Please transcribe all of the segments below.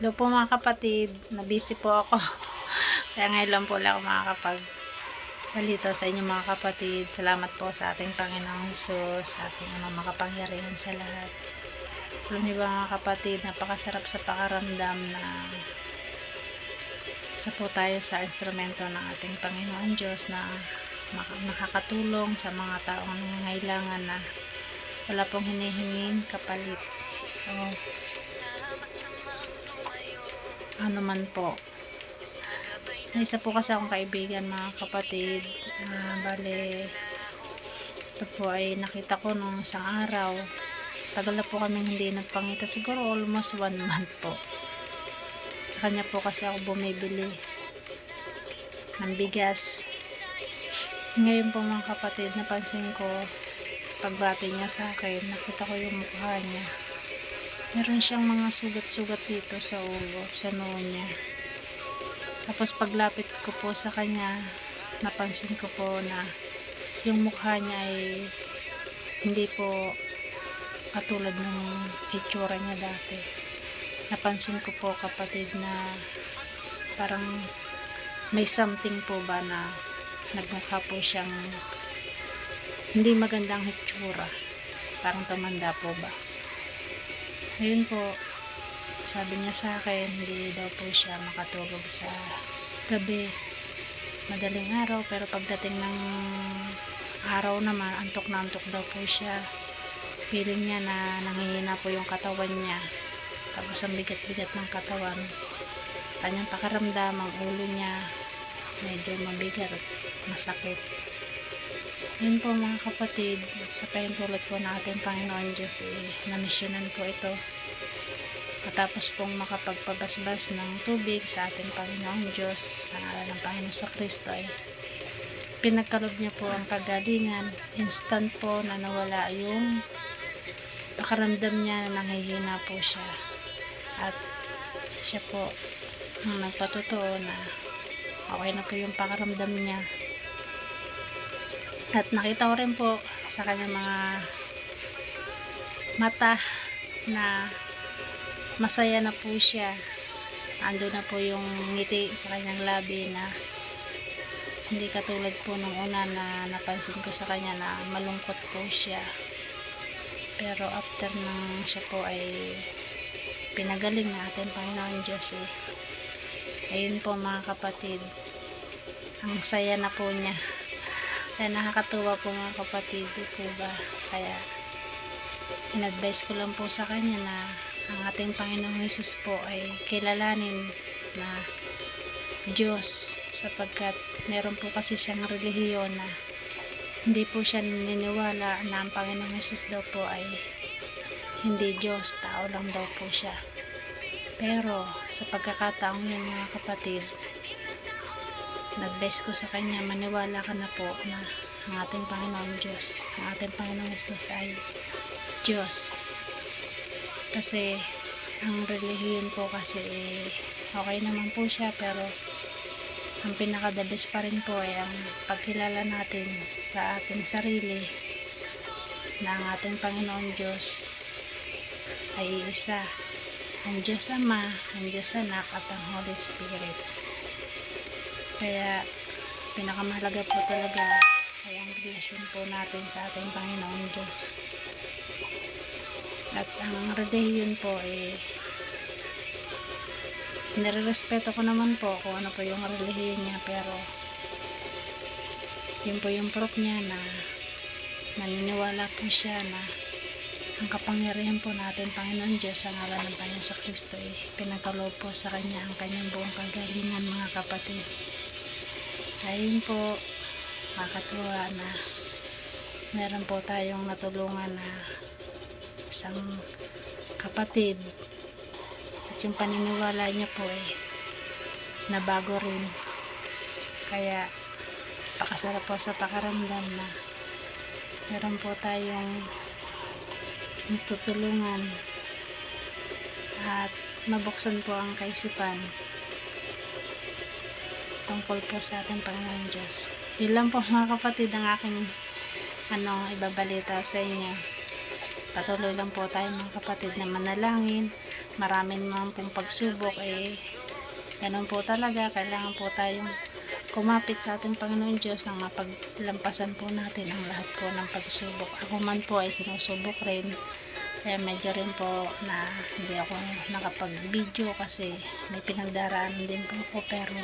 Hello po mga kapatid, na-busy po ako. Kaya ngayon lang po lang ako makakapagbalita sa inyo mga kapatid. Salamat po sa ating Panginoong Hesus, sa ating mga makapangyarihan sa lahat. Alam niyo ba mga kapatid, napakasarap sa pakaramdam na isa po tayo sa instrumento ng ating Panginoong Diyos na nakakatulong sa mga taong nangangailangan na wala pong hinihinging kapalit. So, ano man po. May isa po kasi akong kaibigan mga kapatid. Bale, ito po ay nakita ko nung isang araw. Tagal na po kami hindi nagpangita. Siguro almost 1 month po. Sa kanya po kasi ako bumibili ng bigas. Ngayon po mga kapatid, napansin ko pagbati niya sa akin, nakita ko yung mukha niya. Meron siyang mga sugat-sugat dito sa ulo, sa noo niya. Tapos paglapit ko po sa kanya, napansin ko po na yung mukha niya ay hindi po katulad ng itsura niya dati. Napansin ko po kapatid na parang may something po ba na nagmukha po siyang hindi magandang itsura. Parang tumanda po ba. Ayun po, sabi niya sa akin, hindi daw po siya makatulog sa gabi. Madaling araw, pero pagdating ng araw naman, antok na antok daw po siya. Feeling niya na nanghihina po yung katawan niya. Tapos ang bigat-bigat ng katawan. Kanyang pakaramdam, ang ulo niya, medyo mabigat, masakit. Yun po mga kapatid, sa pahintulot po ng ating Panginoon Diyos, namisyonan po ito. Matapos pong makapagpabasbas ng tubig sa ating Panginoong Diyos, sa ngalan ng Panginoon sa Kristo, ay pinagkalob niya po ang kagalingan. Instant po na nawala yung pakaramdam niya na nanghihina po siya. At siya po ang nagpatotoo na okay na po yung pakaramdam niya. At nakita ko rin po sa kanyang mga mata na masaya na po siya. Ando na po yung ngiti sa kanyang labi na hindi katulad po nung una na napansin ko sa kanya na malungkot po siya. Pero after nang siya po ay pinagaling na ating Panginoon Diyos, ayun po mga kapatid, ang saya na po niya. Kaya nakakatuwa po mga kapatid po ba. Kaya in-advise ko lang po sa kanya na ang ating Panginoong Hesus po ay kilalanin na Diyos, sapagkat meron po kasi siyang relihiyon na hindi po siya naniniwala na ang Panginoong Hesus daw po ay hindi Diyos, tao lang daw po siya. Pero sa pagkakataong yun mga kapatid, nag-base ko sa kanya, maniwala ka na po na ang ating Panginoong Diyos, ang ating Panginoong Hesus ay Diyos. Kasi ang relihiyon po kasi okay naman po siya, pero ang pinaka-the best pa rin po ay ang pagkilala natin sa ating sarili na ang ating Panginoong Diyos ay isa, ang Diyos Ama, ang Diyos Anak at ang Holy Spirit. Kaya pinakamahalaga po talaga ay ang relasyon po natin sa ating Panginoong Diyos. At ang relihiyon po nirerespeto ko naman po kung ano po yung relihiyon niya, pero yun po yung proof niya na naniniwala po siya na ang kapangyarihan po natin Panginoon Diyos sa ngalan ng Panginoon sa Kristo pinagkaloob po sa kanya ang kanyang buong kagalingan mga kapatid. Ayun po, makakatuwa na meron po tayong natulungan na isang kapatid at yung paniniwala niya po nabago rin. Kaya pakasarap po sa pakaramdam na meron po tayong natutulungan at mabuksan po ang kaisipan tungkol po sa ating Panginoon Diyos. Yun lang po mga kapatid ang aking ibabalita sa inyo. Patuloy lang po tayo mga kapatid na manalangin marami naman pong pagsubok, ganun po talaga, kailangan po tayong kumapit sa ating Panginoon Diyos nang mapaglampasan po natin ang lahat po ng pagsubok. Ako man po ay sinusubok rin, kaya medyo rin po na hindi ako nakapag-video kasi may pinagdaraanan din po ako, pero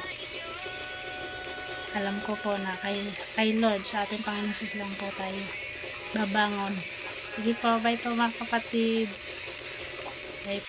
alam ko po na kay Lord, sa ating Panginoon Jesus lang po tayo babangon. Sige po, bye po mga kapatid. Bye.